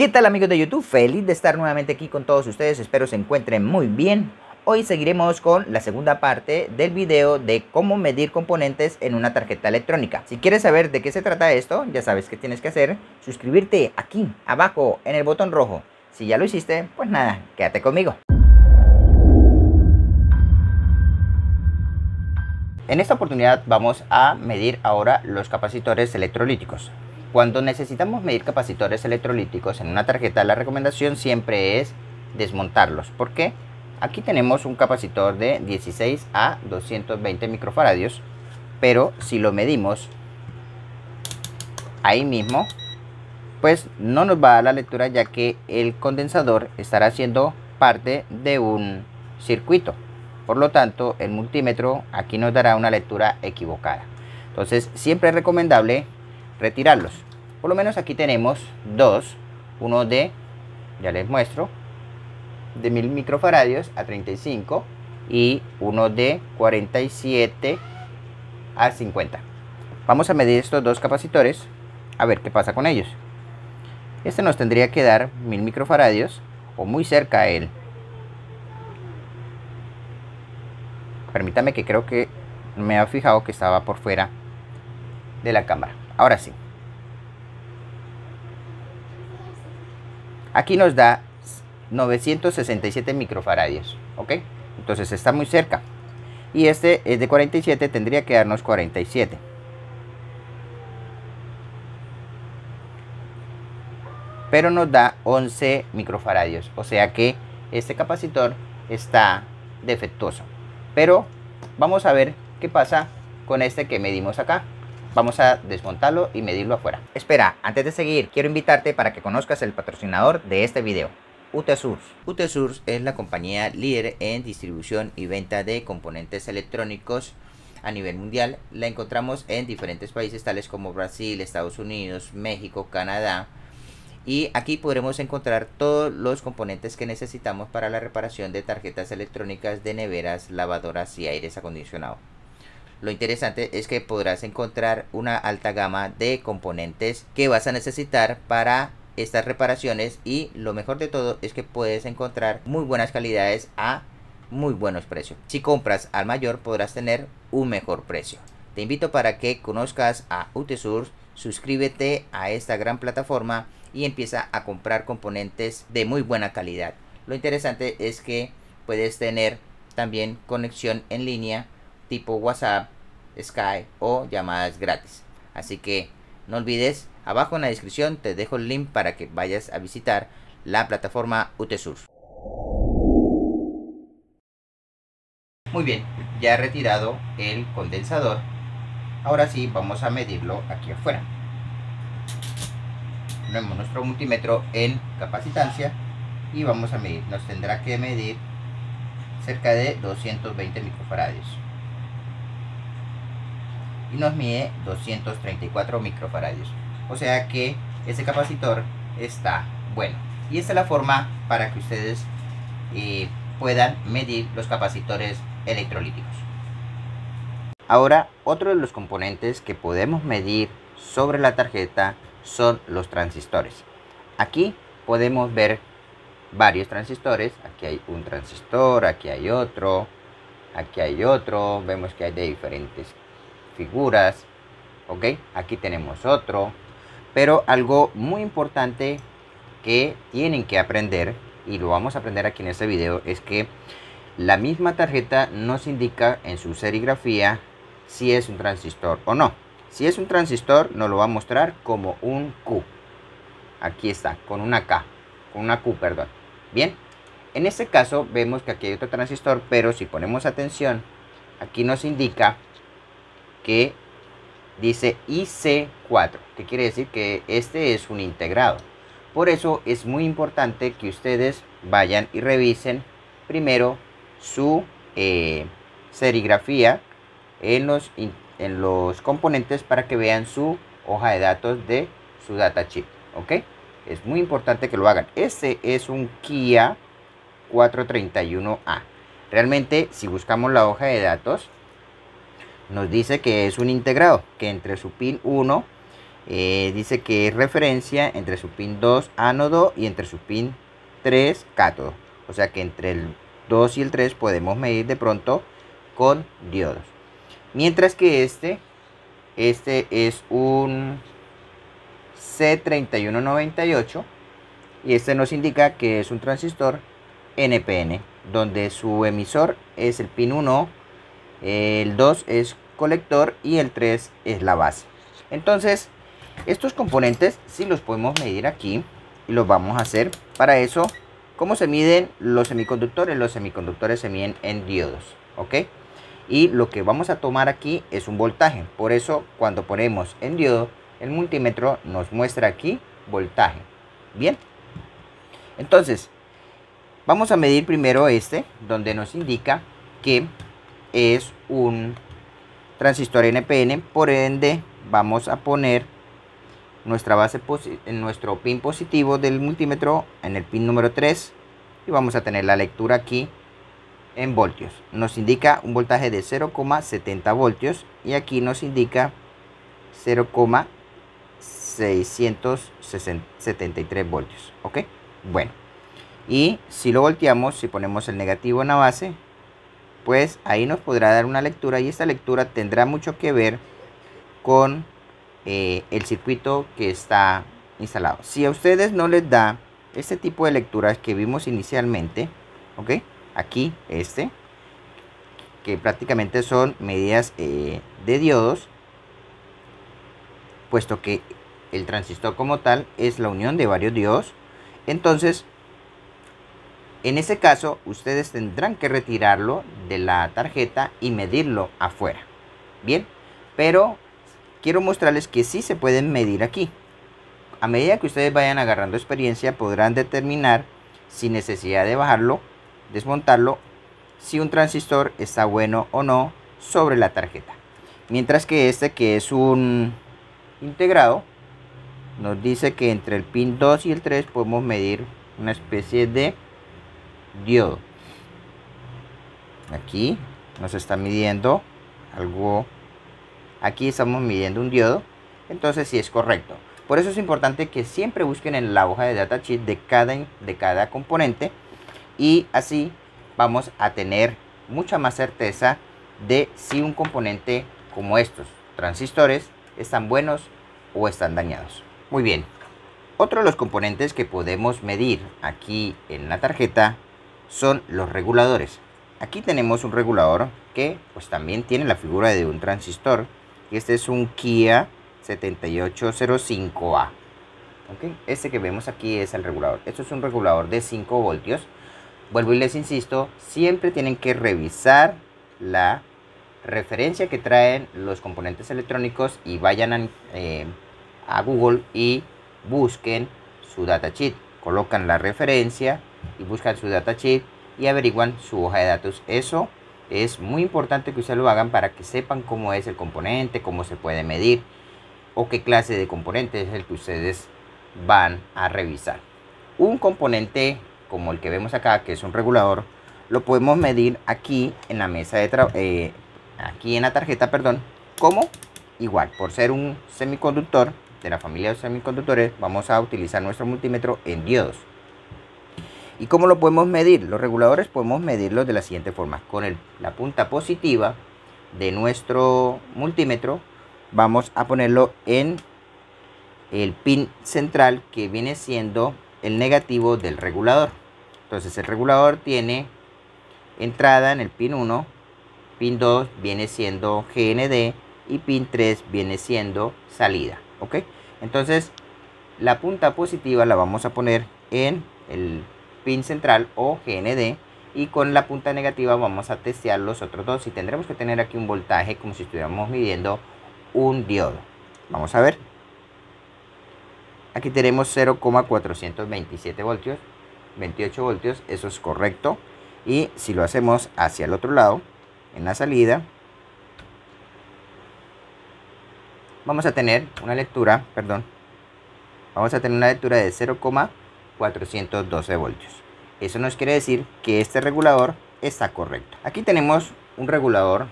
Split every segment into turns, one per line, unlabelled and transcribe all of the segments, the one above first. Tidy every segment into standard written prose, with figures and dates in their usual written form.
¿Qué tal, amigos de YouTube? Feliz de estar nuevamente aquí con todos ustedes, espero se encuentren muy bien. Hoy seguiremos con la segunda parte del video de cómo medir componentes en una tarjeta electrónica. Si quieres saber de qué se trata esto, ya sabes qué tienes que hacer: suscribirte aquí abajo en el botón rojo. Si ya lo hiciste, pues nada, quédate conmigo. En esta oportunidad vamos a medir ahora los capacitores electrolíticos. Cuando necesitamos medir capacitores electrolíticos en una tarjeta, la recomendación siempre es desmontarlos. ¿Por qué? Aquí tenemos un capacitor de 16 a 220 microfaradios, pero si lo medimos ahí mismo, pues no nos va a dar la lectura, ya que el condensador estará haciendo parte de un circuito. Por lo tanto, el multímetro aquí nos dará una lectura equivocada. Entonces, siempre es recomendable retirarlos. Por lo menos aquí tenemos dos, uno de, ya les muestro, de 1000 microfaradios a 35 y uno de 47 a 50. Vamos a medir estos dos capacitores a ver qué pasa con ellos. Este nos tendría que dar 1000 microfaradios o muy cerca a él. Permítame, que creo que me ha fijado que estaba por fuera de la cámara. Ahora sí. Aquí nos da 967 microfaradios. ¿Ok? Entonces está muy cerca. Y este es de 47, tendría que darnos 47. Pero nos da 11 microfaradios. O sea que este capacitor está defectuoso. Pero vamos a ver qué pasa con este que medimos acá. Vamos a desmontarlo y medirlo afuera. Espera, antes de seguir, quiero invitarte para que conozcas el patrocinador de este video: UTSource. UTSource es la compañía líder en distribución y venta de componentes electrónicos a nivel mundial. La encontramos en diferentes países tales como Brasil, Estados Unidos, México, Canadá. Y aquí podremos encontrar todos los componentes que necesitamos para la reparación de tarjetas electrónicas de neveras, lavadoras y aires acondicionados. Lo interesante es que podrás encontrar una alta gama de componentes que vas a necesitar para estas reparaciones, y lo mejor de todo es que puedes encontrar muy buenas calidades a muy buenos precios. Si compras al mayor, podrás tener un mejor precio. Te invito para que conozcas a UTSource, suscríbete a esta gran plataforma y empieza a comprar componentes de muy buena calidad. Lo interesante es que puedes tener también conexión en línea tipo WhatsApp, Skype o llamadas gratis. Así que no olvides, abajo en la descripción te dejo el link para que vayas a visitar la plataforma UTSource. Muy bien, ya he retirado el condensador. Ahora sí, vamos a medirlo aquí afuera. Ponemos nuestro multímetro en capacitancia y vamos a medir. Nos tendrá que medir cerca de 220 microfaradios. Y nos mide 234 microfaradios. O sea que ese capacitor está bueno. Y esta es la forma para que ustedes puedan medir los capacitores electrolíticos. Ahora, otro de los componentes que podemos medir sobre la tarjeta son los transistores. Aquí podemos ver varios transistores. Aquí hay un transistor, aquí hay otro, aquí hay otro. Vemos que hay de diferentes figuras. Ok, aquí tenemos otro. Pero algo muy importante que tienen que aprender, y lo vamos a aprender aquí en este video, es que la misma tarjeta nos indica en su serigrafía si es un transistor o no. Si es un transistor, nos lo va a mostrar como un Q. Aquí está, con una K, con una Q, perdón. Bien, en este caso vemos que aquí hay otro transistor, pero si ponemos atención, aquí nos indica que dice IC4, que quiere decir que este es un integrado. Por eso es muy importante que ustedes vayan y revisen primero su serigrafía en los componentes, para que vean su hoja de datos de su data chip. Ok, es muy importante que lo hagan. Este es un Kia 431A. Realmente, si buscamos la hoja de datos, nos dice que es un integrado, que entre su pin 1 Dice que es referencia entre su pin 2 ánodo y entre su pin 3 cátodo. O sea que entre el 2 y el 3 podemos medir de pronto con diodos. Mientras que este es un C3198 y este nos indica que es un transistor NPN, donde su emisor es el pin 1, el 2 es colector y el 3 es la base. Entonces, estos componentes sí los podemos medir aquí y los vamos a hacer. Para eso, ¿cómo se miden los semiconductores? Los semiconductores se miden en diodos, ¿ok? Y lo que vamos a tomar aquí es un voltaje. Por eso, cuando ponemos en diodo, el multímetro nos muestra aquí voltaje. Bien. Entonces, vamos a medir primero donde nos indica que es un transistor NPN. Por ende, vamos a poner nuestra base en nuestro pin positivo del multímetro en el pin número 3 y vamos a tener la lectura aquí en voltios. Nos indica un voltaje de 0,70 voltios y aquí nos indica 0,673 voltios. ¿Ok? Bueno, y si lo volteamos, si ponemos el negativo en la base, pues ahí nos podrá dar una lectura y esta lectura tendrá mucho que ver con el circuito que está instalado. Si a ustedes no les da este tipo de lecturas que vimos inicialmente, ¿ok? Aquí que prácticamente son medidas de diodos, puesto que el transistor como tal es la unión de varios diodos. Entonces, en ese caso, ustedes tendrán que retirarlo de la tarjeta y medirlo afuera. Bien, pero quiero mostrarles que sí se pueden medir aquí. A medida que ustedes vayan agarrando experiencia, podrán determinar, sin necesidad de bajarlo, desmontarlo, si un transistor está bueno o no sobre la tarjeta. Mientras que que es un integrado, nos dice que entre el pin 2 y el 3 podemos medir una especie de diodo. Aquí nos está midiendo algo. Aquí estamos midiendo un diodo. Entonces sí es correcto. Por eso es importante que siempre busquen en la hoja de datasheet de cada componente. Y así vamos a tener mucha más certeza de si un componente como estos transistores están buenos o están dañados. Muy bien. Otro de los componentes que podemos medir aquí en la tarjeta son los reguladores. Aquí tenemos un regulador que pues también tiene la figura de un transistor. Y este es un Kia 7805A. ¿Okay? Este que vemos aquí es el regulador. Esto es un regulador de 5 voltios. Vuelvo y les insisto, siempre tienen que revisar la referencia que traen los componentes electrónicos y vayan a Google y busquen su datasheet. Colocan la referencia y buscan su datasheet y averiguan su hoja de datos. Eso es muy importante que ustedes lo hagan para que sepan cómo es el componente, cómo se puede medir o qué clase de componente es el que ustedes van a revisar. Un componente como el que vemos acá, que es un regulador, lo podemos medir aquí en la mesa de aquí en la tarjeta, perdón. ¿Cómo? Igual, por ser un semiconductor de la familia de semiconductores, vamos a utilizar nuestro multímetro en diodos. ¿Y cómo lo podemos medir? Los reguladores podemos medirlos de la siguiente forma. Con la punta positiva de nuestro multímetro, vamos a ponerlo en el pin central, que viene siendo el negativo del regulador. Entonces el regulador tiene entrada en el pin 1, pin 2 viene siendo GND y pin 3 viene siendo salida. ¿Ok? Entonces la punta positiva la vamos a poner en el pin central o GND y con la punta negativa vamos a testear los otros dos y tendremos que tener aquí un voltaje como si estuviéramos midiendo un diodo. Vamos a ver. Aquí tenemos 0,427 voltios, 28 voltios, eso es correcto. Y si lo hacemos hacia el otro lado, en la salida, vamos a tener una lectura, de 0,412 voltios. Eso nos quiere decir que este regulador está correcto. Aquí tenemos un regulador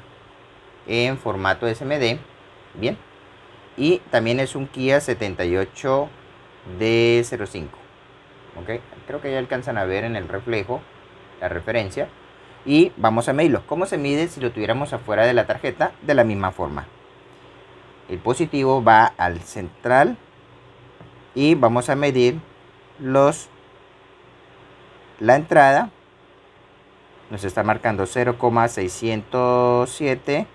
en formato SMD, bien. y también es un Kia 78D05. ¿Ok? Creo que ya alcanzan a ver en el reflejo la referencia. Y vamos a medirlo. ¿Cómo se mide si lo tuviéramos afuera de la tarjeta? De la misma forma. El positivo va al central y vamos a medir la entrada. Nos está marcando 0,607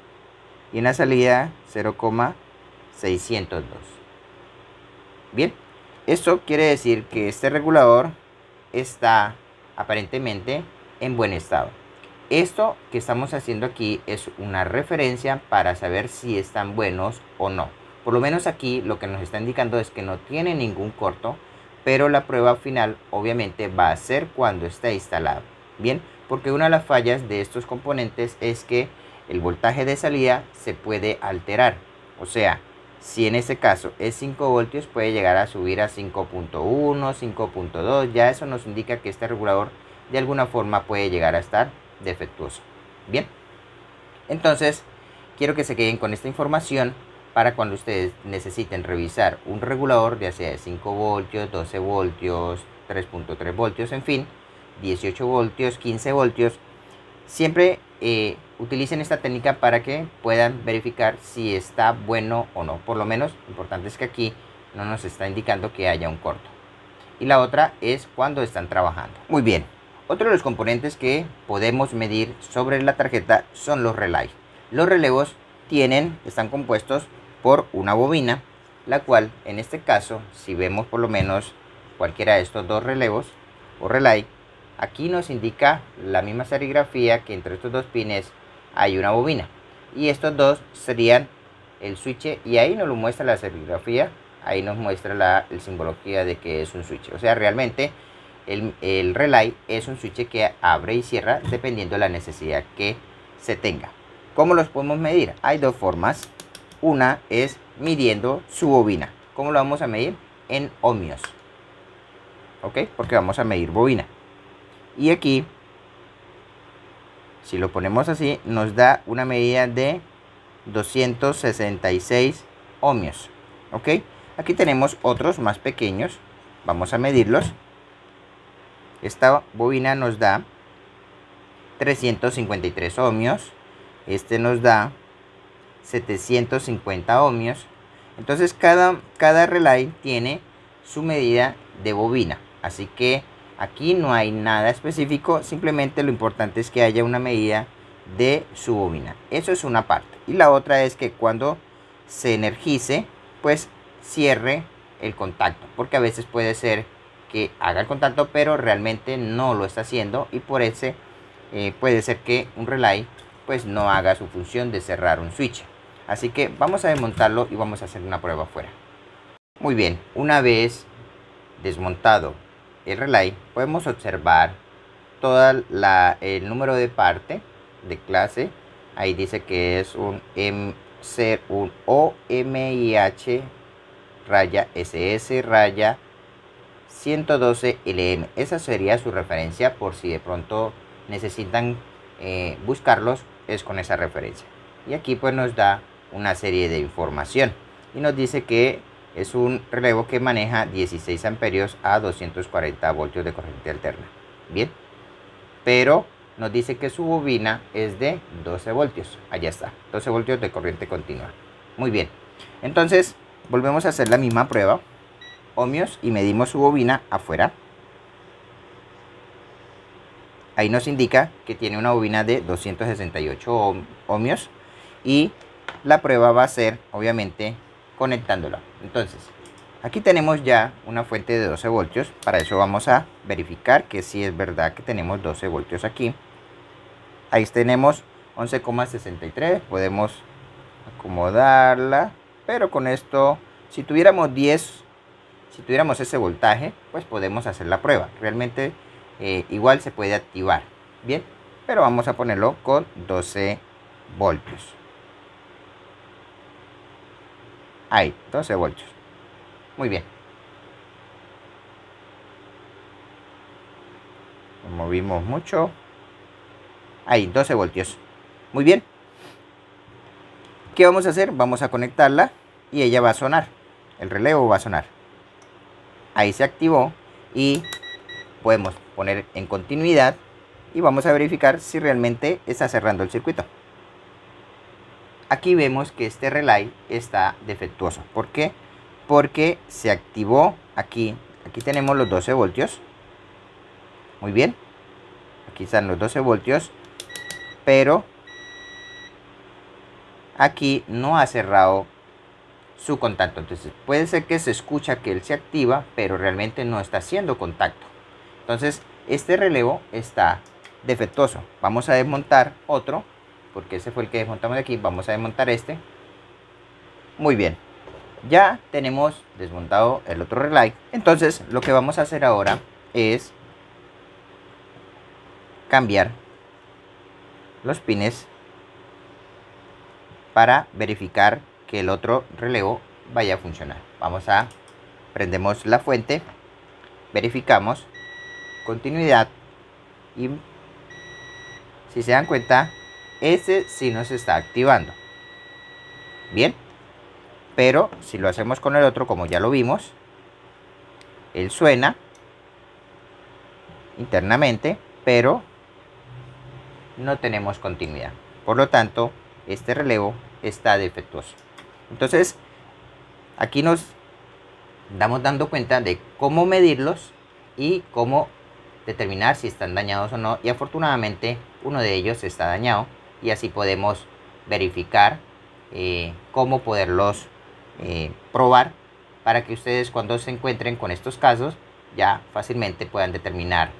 y en la salida 0,602. Bien, esto quiere decir que este regulador está aparentemente en buen estado. Esto que estamos haciendo aquí es una referencia para saber si están buenos o no. Por lo menos aquí lo que nos está indicando es que no tiene ningún corto, pero la prueba final obviamente va a ser cuando esté instalado. Bien, porque una de las fallas de estos componentes es que el voltaje de salida se puede alterar. O sea, si en este caso es 5 voltios, puede llegar a subir a 5.1, 5.2. Ya eso nos indica que este regulador de alguna forma puede llegar a estar defectuoso. Bien, entonces quiero que se queden con esta información para cuando ustedes necesiten revisar un regulador, ya sea de 5 voltios, 12 voltios, 3.3 voltios, en fin, 18 voltios, 15 voltios. Siempre utilicen esta técnica para que puedan verificar si está bueno o no. Por lo menos, lo importante es que aquí no nos está indicando que haya un corto. Y la otra es cuando están trabajando. Muy bien. Otro de los componentes que podemos medir sobre la tarjeta son los relays. Los relevos están compuestos por una bobina, la cual en este caso, si vemos por lo menos cualquiera de estos dos relevos o relay, aquí nos indica la misma serigrafía que entre estos dos pines hay una bobina. Y estos dos serían el switch, y ahí nos lo muestra la serigrafía, ahí nos muestra la simbología de que es un switch. O sea, realmente el relay es un switch que abre y cierra dependiendo de la necesidad que se tenga. ¿Cómo los podemos medir? Hay dos formas. Una es midiendo su bobina. ¿Cómo lo vamos a medir? En ohmios. ¿Ok? Porque vamos a medir bobina. Y aquí, si lo ponemos así, nos da una medida de 266 ohmios. ¿Ok? Aquí tenemos otros más pequeños. Vamos a medirlos. Esta bobina nos da 353 ohmios. Este nos da 750 ohmios. Entonces cada relay tiene su medida de bobina. Así que aquí no hay nada específico. Simplemente lo importante es que haya una medida de su bobina. Eso es una parte. Y la otra es que cuando se energice, pues cierre el contacto. Porque a veces puede ser que haga el contacto pero realmente no lo está haciendo, y por ese puede ser que un relay pues no haga su función de cerrar un switch. Así que vamos a desmontarlo y vamos a hacer una prueba afuera. Muy bien, una vez desmontado el relay, podemos observar todo el número de parte de clase. Ahí dice que es un OMIH raya SS raya 112 LM. Esa sería su referencia por si de pronto necesitan buscarlos, es con esa referencia. Y aquí pues nos da una serie de información y nos dice que es un relevo que maneja 16 amperios a 240 voltios de corriente alterna. Bien, pero nos dice que su bobina es de 12 voltios. Allá está, 12 voltios de corriente continua. Muy bien, entonces volvemos a hacer la misma prueba, ohmios, y medimos su bobina afuera. Ahí nos indica que tiene una bobina de 268 ohmios y la prueba va a ser obviamente conectándola. Entonces aquí tenemos ya una fuente de 12 voltios. Para eso vamos a verificar que sí es verdad que tenemos 12 voltios aquí. Ahí tenemos 11,63. Podemos acomodarla, pero con esto, si tuviéramos ese voltaje, pues podemos hacer la prueba. Realmente igual se puede activar. Bien, pero vamos a ponerlo con 12 voltios. Ahí, 12 voltios. Muy bien. Lo movimos mucho. Ahí, 12 voltios. Muy bien. ¿Qué vamos a hacer? Vamos a conectarla y ella va a sonar, el relevo va a sonar. Ahí se activó y podemos poner en continuidad y vamos a verificar si realmente está cerrando el circuito. Aquí vemos que este relay está defectuoso. ¿Por qué? Porque se activó aquí tenemos los 12 voltios. Muy bien, aquí están los 12 voltios, pero aquí no ha cerrado su contacto. Entonces puede ser que se escucha que él se activa, pero realmente no está haciendo contacto. Entonces este relevo está defectuoso. Vamos a desmontar otro, porque ese fue el que desmontamos de aquí. Vamos a desmontar este. Muy bien, ya tenemos desmontado el otro relay. Entonces lo que vamos a hacer ahora es cambiar los pines para verificar que el otro relevo vaya a funcionar. Prendemos la fuente, verificamos continuidad y si se dan cuenta, este sí nos está activando. Bien, pero si lo hacemos con el otro, como ya lo vimos, él suena internamente, pero no tenemos continuidad. Por lo tanto, este relevo está defectuoso. Entonces, aquí nos estamos dando cuenta de cómo medirlos y cómo determinar si están dañados o no. Y afortunadamente, uno de ellos está dañado y así podemos verificar cómo poderlos probar para que ustedes, cuando se encuentren con estos casos, ya fácilmente puedan determinar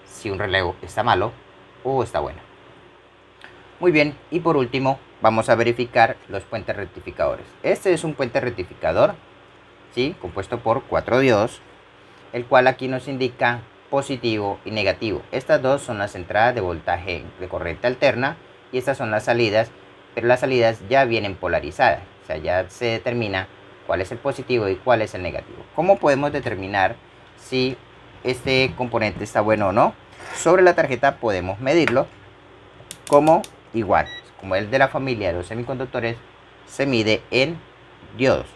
si un relevo está malo o está bueno. Muy bien, y por último vamos a verificar los puentes rectificadores. Este es un puente rectificador, ¿sí?, compuesto por 4 diodos, el cual aquí nos indica positivo y negativo. Estas dos son las entradas de voltaje de corriente alterna y estas son las salidas, pero las salidas ya vienen polarizadas, o sea, ya se determina cuál es el positivo y cuál es el negativo. ¿Cómo podemos determinar si este componente está bueno o no? Sobre la tarjeta podemos medirlo, como el de la familia de los semiconductores se mide en diodos.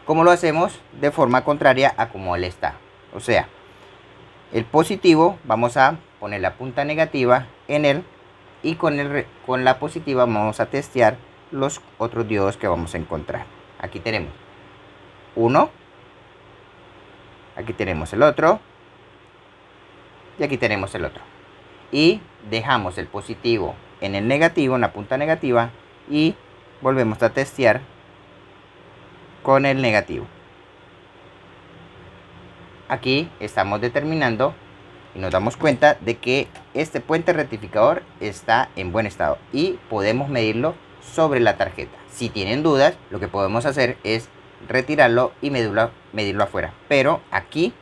¿Cómo lo hacemos? De forma contraria a como él está. O sea, el positivo vamos a poner la punta negativa en él y con la positiva vamos a testear los otros diodos que vamos a encontrar. Aquí tenemos uno, aquí tenemos el otro y aquí tenemos el otro. Y dejamos el positivo en el negativo, en la punta negativa, y volvemos a testear con el negativo. Aquí estamos determinando y nos damos cuenta de que este puente rectificador está en buen estado y podemos medirlo sobre la tarjeta. Si tienen dudas, lo que podemos hacer es retirarlo y medirlo afuera, pero aquí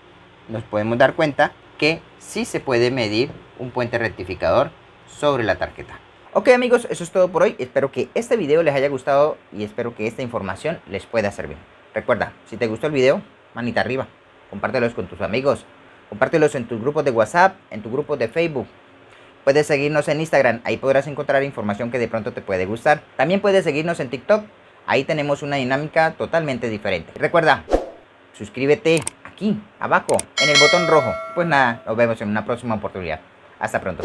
nos podemos dar cuenta que sí se puede medir un puente rectificador sobre la tarjeta. Ok amigos, eso es todo por hoy. Espero que este video les haya gustado y espero que esta información les pueda servir. Recuerda, si te gustó el video, manita arriba, compártelos con tus amigos, compártelos en tus grupos de WhatsApp, en tus grupos de Facebook. Puedes seguirnos en Instagram, ahí podrás encontrar información que de pronto te puede gustar. También puedes seguirnos en TikTok, ahí tenemos una dinámica totalmente diferente. Recuerda, suscríbete aquí abajo en el botón rojo. Pues nada, nos vemos en una próxima oportunidad. Hasta pronto.